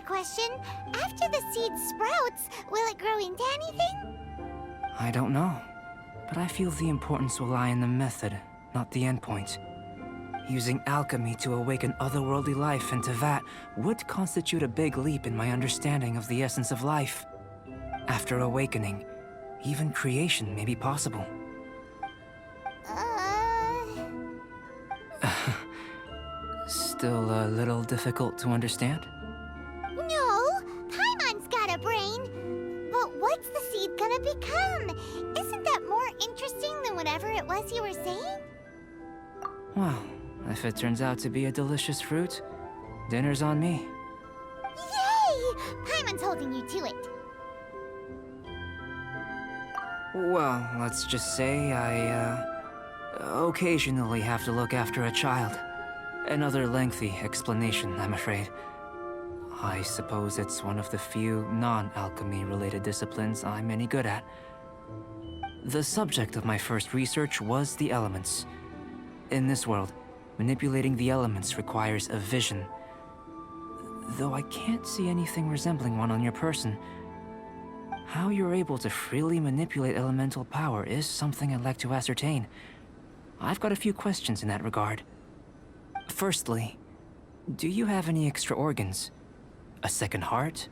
question. After the seed sprouts, will it grow into anything? I don't know, but I feel the importance will lie in the method, not the endpoint. Using alchemy to awaken otherworldly life into that would constitute a big leap in my understanding of the essence of life. After awakening, even creation may be possible. Still a little difficult to understand? No, Paimon's got a brain. But what's the seed gonna become? Isn't that more interesting than whatever it was you were saying? Well, if it turns out to be a delicious fruit, dinner's on me. Yay! Paimon's holding you to it. Well, let's just say I, occasionally have to look after a child. Another lengthy explanation, I'm afraid. I suppose it's one of the few non-alchemy related disciplines I'm any good at. The subject of my first research was the elements. In this world, manipulating the elements requires a vision. Though I can't see anything resembling one on your person, how you're able to freely manipulate elemental power is something I'd like to ascertain. I've got a few questions in that regard. Firstly, do you have any extra organs? A second heart?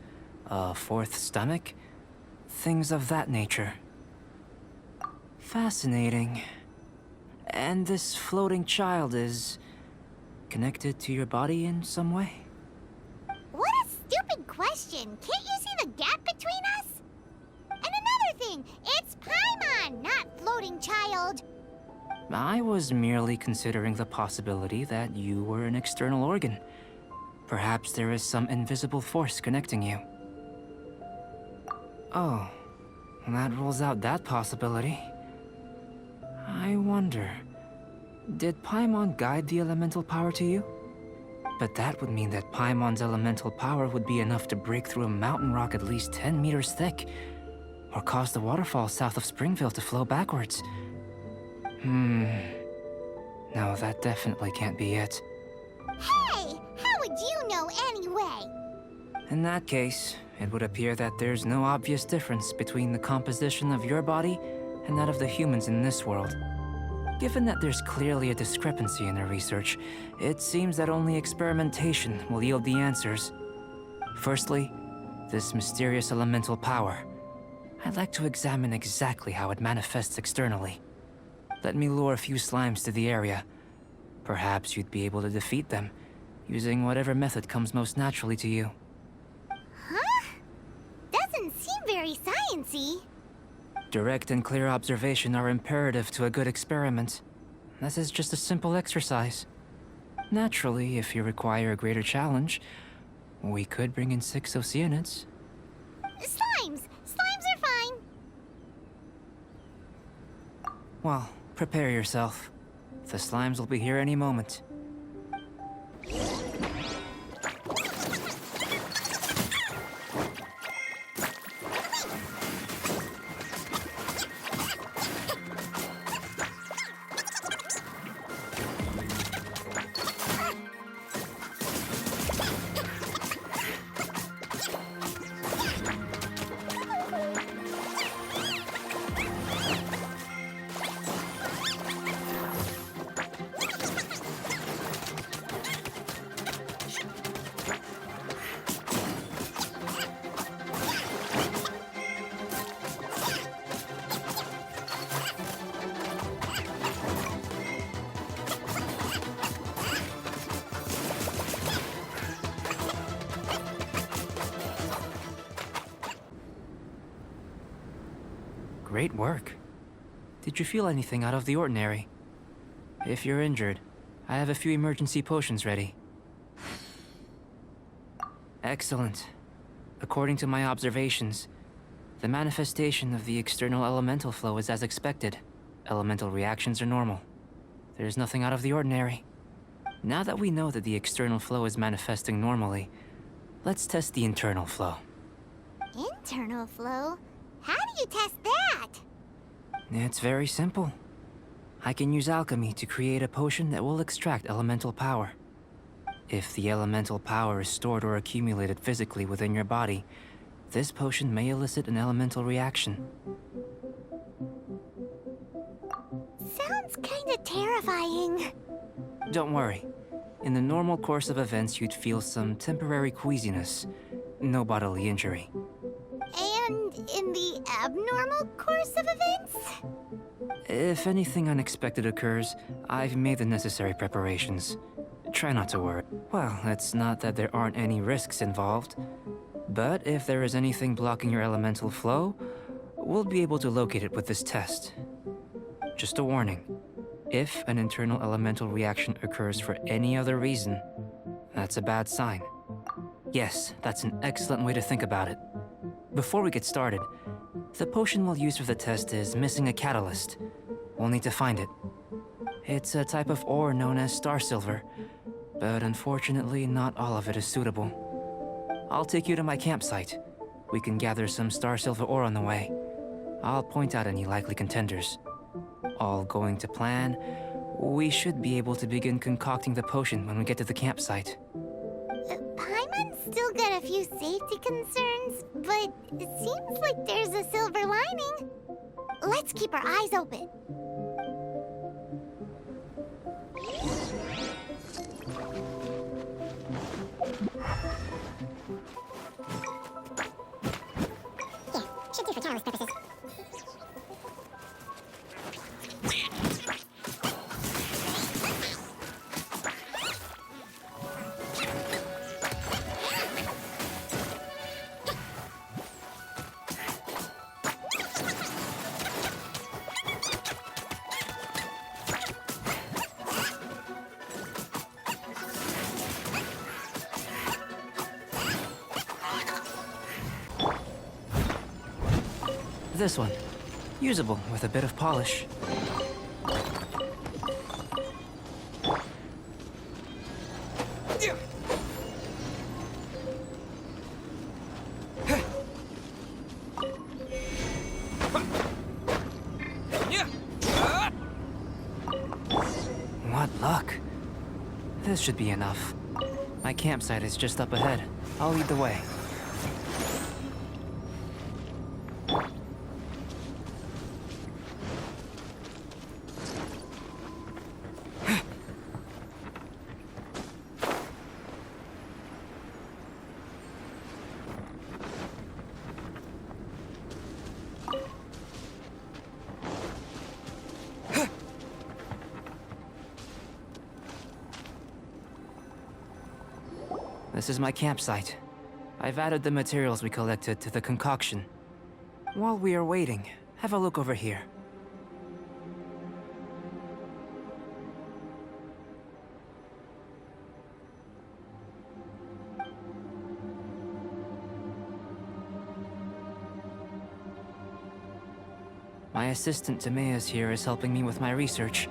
A fourth stomach? Things of that nature. Fascinating. And this floating child is connected to your body in some way? What a stupid question! Can't you see the gap between us? And another thing, it's Paimon, not floating child. I was merely considering the possibility that you were an external organ. Perhaps there is some invisible force connecting you. Oh, that rules out that possibility. I wonder, did Paimon guide the elemental power to you? But that would mean that Paimon's elemental power would be enough to break through a mountain rock at least 10 meters thick, or cause the waterfall south of Springville to flow backwards. No, that definitely can't be it. Hey! How would you know anyway? In that case, it would appear that there's no obvious difference between the composition of your body and that of the humans in this world. Given that there's clearly a discrepancy in their research, it seems that only experimentation will yield the answers. Firstly, this mysterious elemental power. I'd like to examine exactly how it manifests externally. Let me lure a few slimes to the area. Perhaps you'd be able to defeat them, using whatever method comes most naturally to you. Huh? Doesn't seem very sciencey. Direct and clear observation are imperative to a good experiment. This is just a simple exercise. Naturally, if you require a greater challenge, we could bring in 6 Oceanids. Slimes! Slimes are fine! Well, prepare yourself. The slimes will be here any moment. Great work. Did you feel anything out of the ordinary? If you're injured, I have a few emergency potions ready. Excellent. According to my observations, the manifestation of the external elemental flow is as expected. Elemental reactions are normal. There's nothing out of the ordinary. Now that we know that the external flow is manifesting normally, let's test the internal flow. Internal flow? How do you test that? It's very simple. I can use alchemy to create a potion that will extract elemental power. If the elemental power is stored or accumulated physically within your body, this potion may elicit an elemental reaction. Sounds kinda terrifying. Don't worry. In the normal course of events, you'd feel some temporary queasiness. No bodily injury. And in the abnormal course of events? If anything unexpected occurs, I've made the necessary preparations. Try not to worry. Well, it's not that there aren't any risks involved. But if there is anything blocking your elemental flow, we'll be able to locate it with this test. Just a warning. If an internal elemental reaction occurs for any other reason, that's a bad sign. Yes, that's an excellent way to think about it. Before we get started, the potion we'll use for the test is missing a catalyst. We'll need to find it. It's a type of ore known as star silver, but unfortunately not all of it is suitable. I'll take you to my campsite. We can gather some star silver ore on the way. I'll point out any likely contenders. All going to plan, we should be able to begin concocting the potion when we get to the campsite. Paimon's still got a few safety concerns, but it seems like there's a silver lining. Let's keep our eyes open. Yeah, should do for Charles' purposes. This one. Usable with a bit of polish. What luck. This should be enough. My campsite is just up ahead. I'll lead the way. This is my campsite. I've added the materials we collected to the concoction. While we are waiting, have a look over here. My assistant Timaeus here is helping me with my research.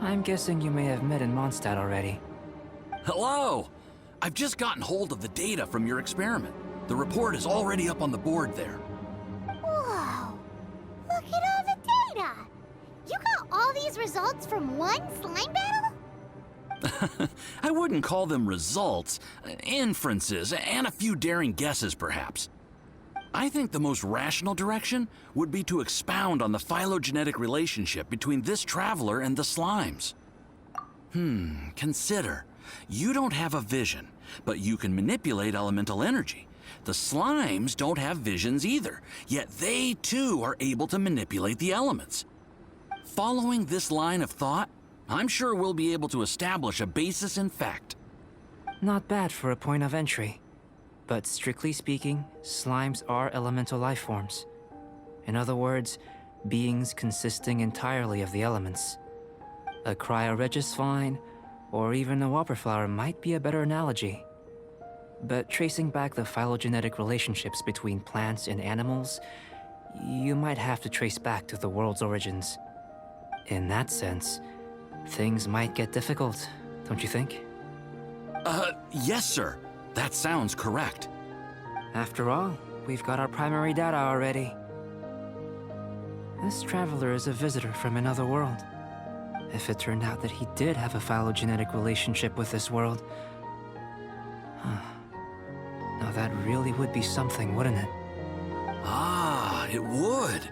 I'm guessing you may have met in Mondstadt already. Hello! I've just gotten hold of the data from your experiment. The report is already up on the board there. Whoa! Look at all the data! You got all these results from one slime battle? I wouldn't call them results, inferences, and a few daring guesses perhaps. I think the most rational direction would be to expound on the phylogenetic relationship between this traveler and the slimes. Consider. You don't have a vision, but you can manipulate elemental energy. The slimes don't have visions either, yet they too are able to manipulate the elements. Following this line of thought, I'm sure we'll be able to establish a basis in fact. Not bad for a point of entry. But strictly speaking, slimes are elemental life forms. In other words, beings consisting entirely of the elements. A cryoregis vine, or even a whopperflower might be a better analogy. But tracing back the phylogenetic relationships between plants and animals, you might have to trace back to the world's origins. In that sense, things might get difficult, don't you think? Yes, sir. That sounds correct. After all, we've got our primary data already. This traveler is a visitor from another world. If it turned out that he did have a phylogenetic relationship with this world, that really would be something, wouldn't it? Ah, it would.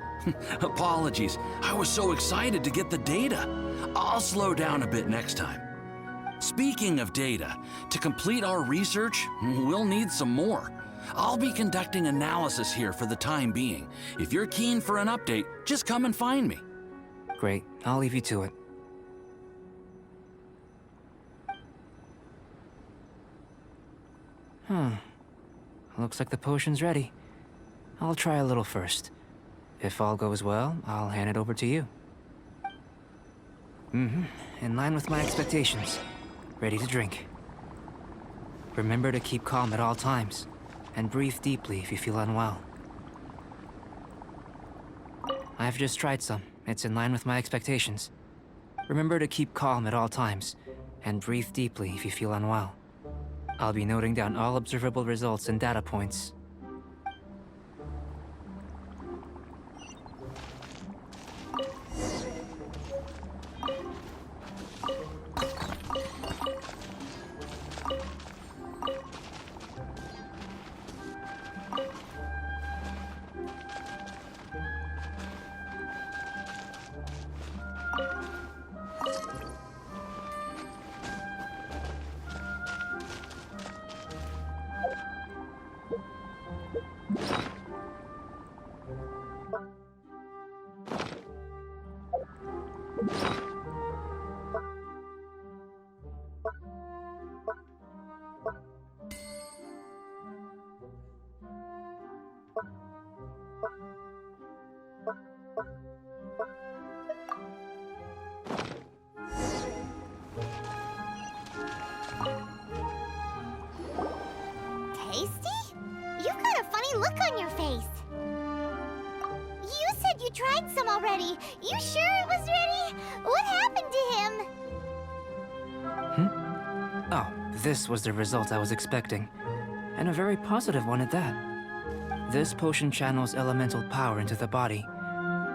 Apologies. I was so excited to get the data. I'll slow down a bit next time. Speaking of data, to complete our research, we'll need some more. I'll be conducting analysis here for the time being. If you're keen for an update, just come and find me. Great, I'll leave you to it. Looks like the potion's ready. I'll try a little first. If all goes well, I'll hand it over to you. In line with my expectations. Ready to drink. Remember to keep calm at all times, and breathe deeply if you feel unwell. I've just tried some. It's in line with my expectations. Remember to keep calm at all times, and breathe deeply if you feel unwell. I'll be noting down all observable results and data points. Tasty? You've got a funny look on your face. You said you tried some already. You sure it was ready? What happened to him? Oh, this was the result I was expecting. And a very positive one at that. This potion channels elemental power into the body.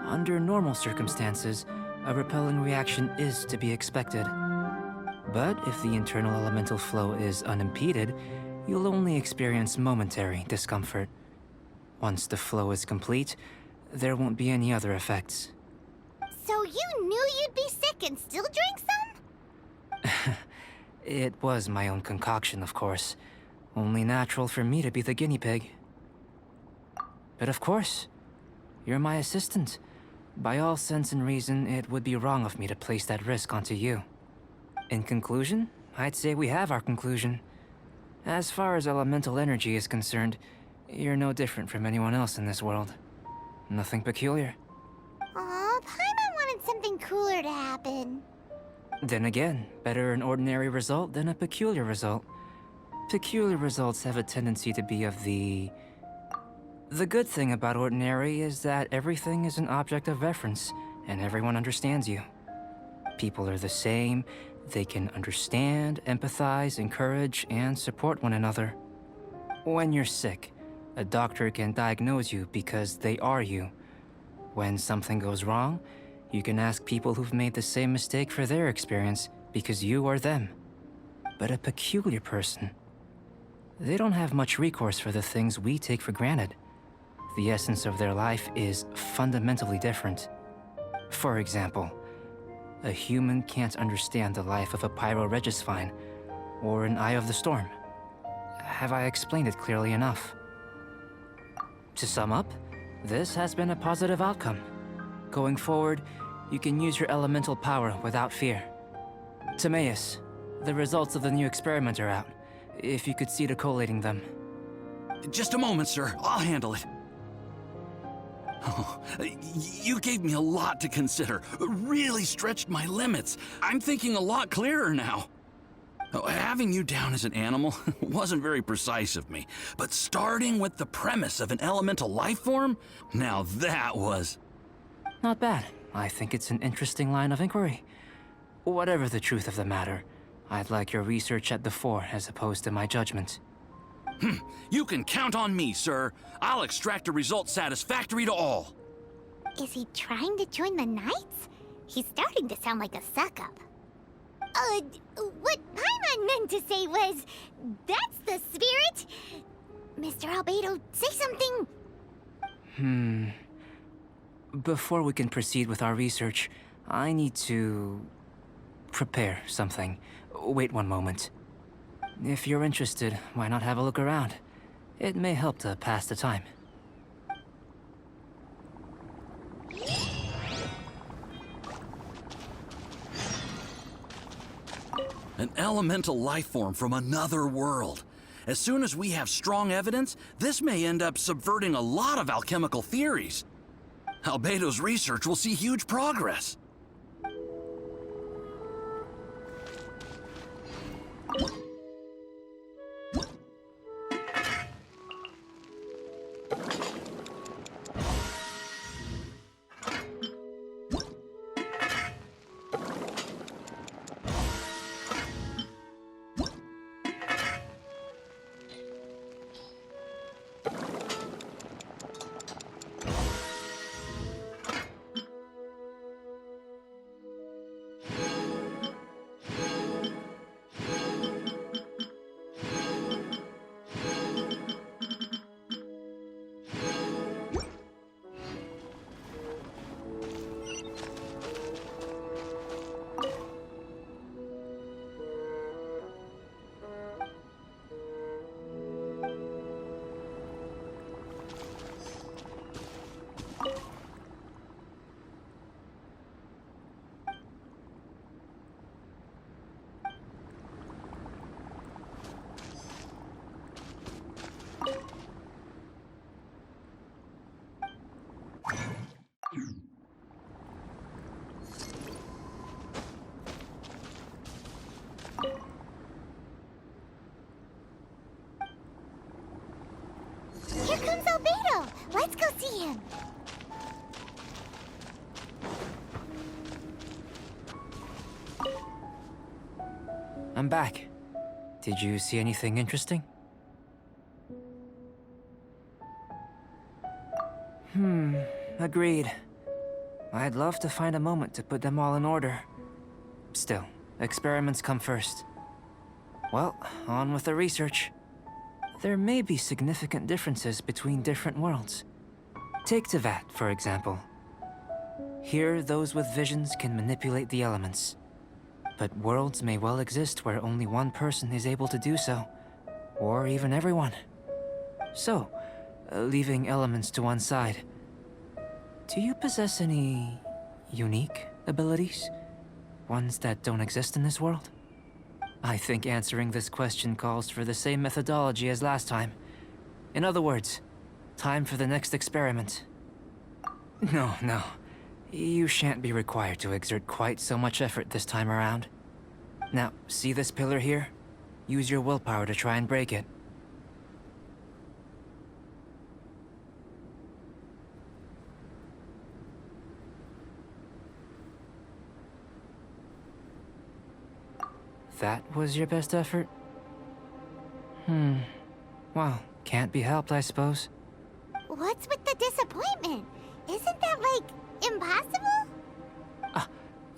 Under normal circumstances, a repelling reaction is to be expected. But if the internal elemental flow is unimpeded, you'll only experience momentary discomfort. Once the flow is complete, there won't be any other effects. So you knew you'd be sick and still drank some? It was my own concoction, of course. Only natural for me to be the guinea pig. But of course, you're my assistant. By all sense and reason, it would be wrong of me to place that risk onto you. In conclusion, I'd say we have our conclusion. As far as elemental energy is concerned, you're no different from anyone else in this world. Nothing peculiar. Aw, Paimon wanted something cooler to happen. Then again, better an ordinary result than a peculiar result. Peculiar results have a tendency to be of the... The good thing about ordinary is that everything is an object of reference, and everyone understands you. People are the same, they can understand, empathize, encourage, and support one another. When you're sick, a doctor can diagnose you because they are you. When something goes wrong, you can ask people who've made the same mistake for their experience because you are them. But a peculiar person, they don't have much recourse for the things we take for granted. The essence of their life is fundamentally different. For example, a human can't understand the life of a pyroregisvine or an eye of the storm. Have I explained it clearly enough? To sum up, this has been a positive outcome. Going forward, you can use your elemental power without fear. Timaeus, the results of the new experiment are out. If you could see to collating them. Just a moment, sir. I'll handle it. Oh, you gave me a lot to consider. Really stretched my limits. I'm thinking a lot clearer now. Having you down as an animal wasn't very precise of me, but starting with the premise of an elemental life form, now that was... Not bad. I think it's an interesting line of inquiry. Whatever the truth of the matter, I'd like your research at the fore as opposed to my judgment. You can count on me, sir. I'll extract a result satisfactory to all. Is he trying to join the Knights? He's starting to sound like a suck-up. What Paimon meant to say was, that's the spirit. Mr. Albedo, say something! Before we can proceed with our research, I need to prepare something. Wait one moment. If you're interested, why not have a look around? It may help to pass the time. An elemental life form from another world. As soon as we have strong evidence, this may end up subverting a lot of alchemical theories. Albedo's research will see huge progress. Here comes Albedo! Let's go see him! I'm back. Did you see anything interesting? Agreed. I'd love to find a moment to put them all in order. Still, experiments come first. Well, on with the research. There may be significant differences between different worlds. Take Tevat, for example. Here, those with visions can manipulate the elements. But worlds may well exist where only one person is able to do so. Or even everyone. So, leaving elements to one side, do you possess any unique abilities? Ones that don't exist in this world? I think answering this question calls for the same methodology as last time. In other words, time for the next experiment. No. You shan't be required to exert quite so much effort this time around. Now, see this pillar here? Use your willpower to try and break it. That was your best effort? Well, can't be helped, I suppose. What's with the disappointment? Isn't that, like, impossible?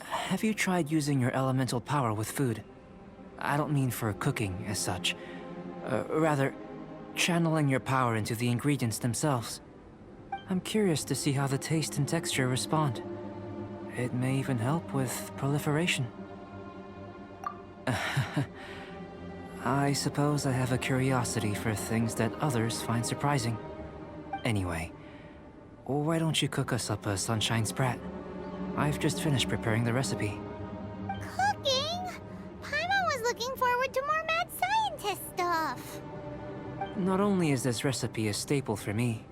Have you tried using your elemental power with food? I don't mean for cooking as such. Rather, channeling your power into the ingredients themselves. I'm curious to see how the taste and texture respond. It may even help with proliferation. I suppose I have a curiosity for things that others find surprising. Anyway, why don't you cook us up a sunshine sprat? I've just finished preparing the recipe. Cooking? Paimon was looking forward to more mad scientist stuff. Not only is this recipe a staple for me,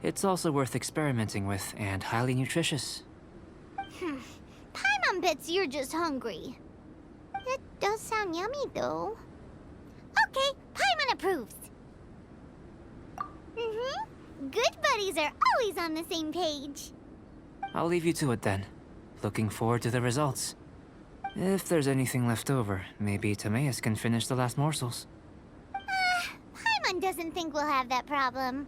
it's also worth experimenting with and highly nutritious. Paimon bets you're just hungry. It does sound yummy, though. Okay, Paimon approves. Good buddies are always on the same page. I'll leave you to it then. Looking forward to the results. If there's anything left over, maybe Timaeus can finish the last morsels. Paimon doesn't think we'll have that problem.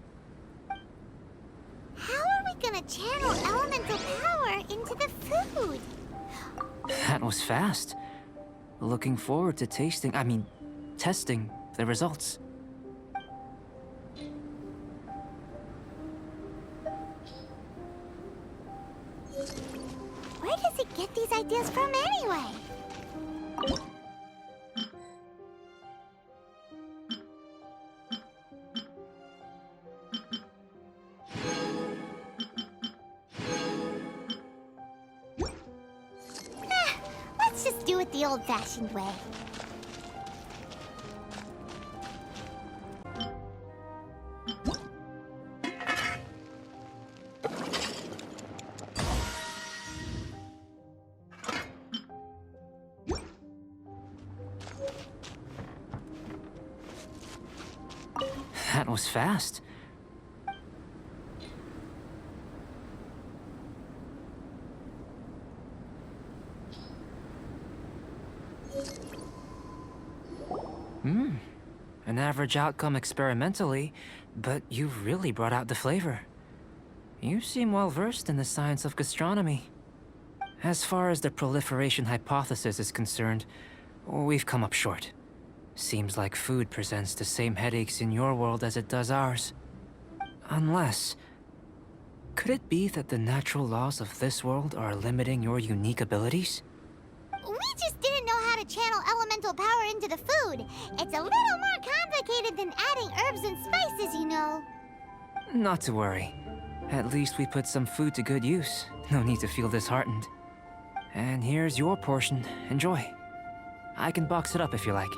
How are we gonna channel elemental power into the food? That was fast. Looking forward to testing the results. Where does it get these ideas from anyway? Let's just do it the old-fashioned way. That was fast. An average outcome experimentally, but you've really brought out the flavor. You seem well versed in the science of gastronomy. As far as the proliferation hypothesis is concerned, we've come up short. Seems like food presents the same headaches in your world as it does ours. Unless... could it be that the natural laws of this world are limiting your unique abilities? We just didn't know how to channel elemental power into the food. It's a little more complicated than adding herbs and spices, you know. Not to worry. At least we put some food to good use. No need to feel disheartened. And here's your portion. Enjoy. I can box it up if you like.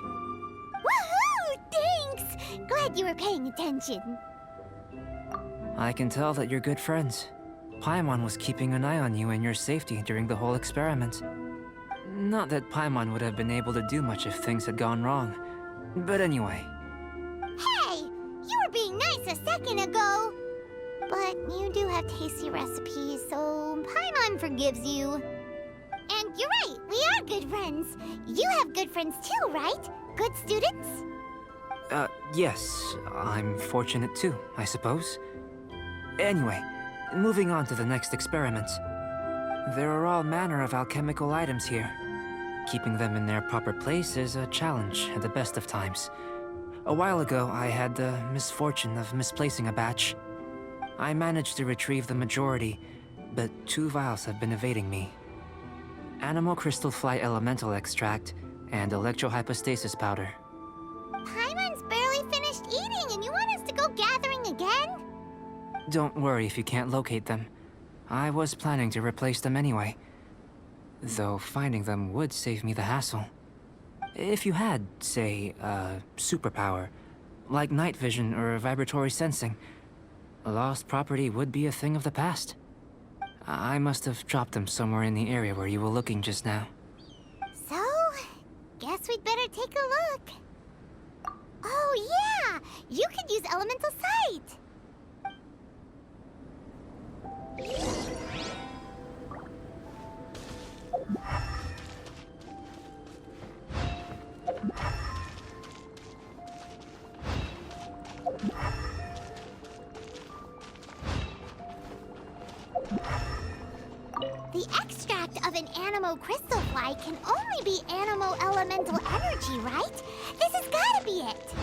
Woohoo! Thanks! Glad you were paying attention. I can tell that you're good friends. Paimon was keeping an eye on you and your safety during the whole experiment. Not that Paimon would have been able to do much if things had gone wrong. But anyway. Hey! You were being nice a second ago. But you do have tasty recipes, so Paimon forgives you. And you're right, we are good friends. You have good friends too, right? Good students? Yes. I'm fortunate too, I suppose. Anyway, moving on to the next experiment. There are all manner of alchemical items here. Keeping them in their proper place is a challenge at the best of times. A while ago, I had the misfortune of misplacing a batch. I managed to retrieve the majority, but 2 vials have been evading me. Animal crystal fly elemental extract and electrohypostasis powder. Paimon's barely finished eating and you want us to go gathering again? Don't worry if you can't locate them. I was planning to replace them anyway. Though finding them would save me the hassle. If you had, say, a superpower, like night vision or vibratory sensing, lost property would be a thing of the past. I must have dropped them somewhere in the area where you were looking just now. So, guess we'd better take a look. Oh yeah! You could use elemental sight! The extract of an animo crystal fly can only be animo elemental energy, right? This has gotta be it!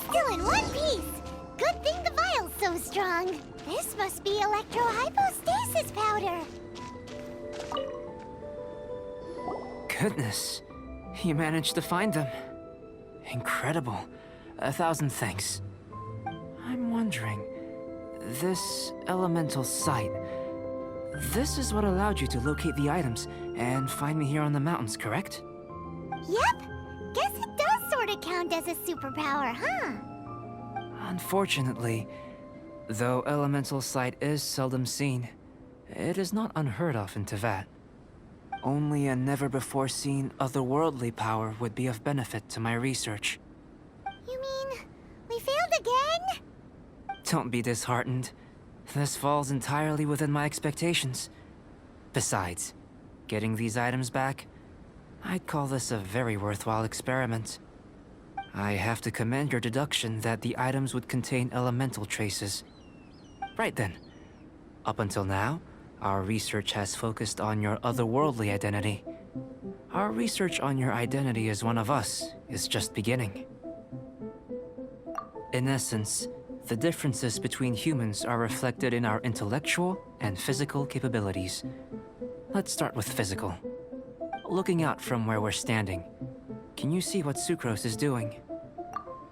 Still in one piece! Good thing the vial's so strong! This must be electrohypostasis powder! Goodness, you managed to find them. Incredible. 1,000 thanks. I'm wondering, this elemental sight, this is what allowed you to locate the items and find me here on the mountains, correct? Yep! Guess it does sort of count as a superpower, huh? Unfortunately, though elemental sight is seldom seen, it is not unheard of in Teyvat. Only a never-before-seen otherworldly power would be of benefit to my research. You mean, we failed again? Don't be disheartened. This falls entirely within my expectations. Besides, getting these items back, I'd call this a very worthwhile experiment. I have to commend your deduction that the items would contain elemental traces. Right then. Up until now, our research has focused on your otherworldly identity. Our research on your identity as one of us is just beginning. In essence, The differences between humans are reflected in our intellectual and physical capabilities. Let's start with physical. Looking out from where we're standing, can you see what Sucrose is doing?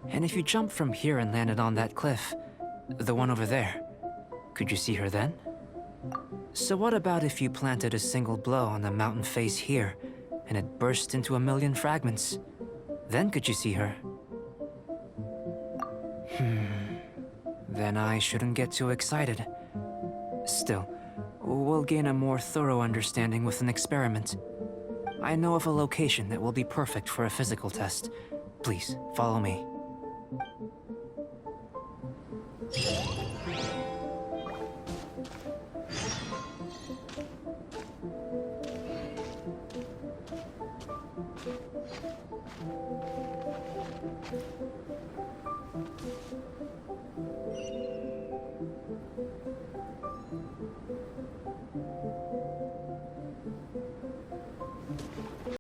And if you jump from here and landed on that cliff, the one over there, could you see her then? So what about if you planted a single blow on the mountain face here, and it burst into 1,000,000 fragments? Then could you see her? Then I shouldn't get too excited. Still, we'll gain a more thorough understanding with an experiment. I know of a location that will be perfect for a physical test. Please, follow me.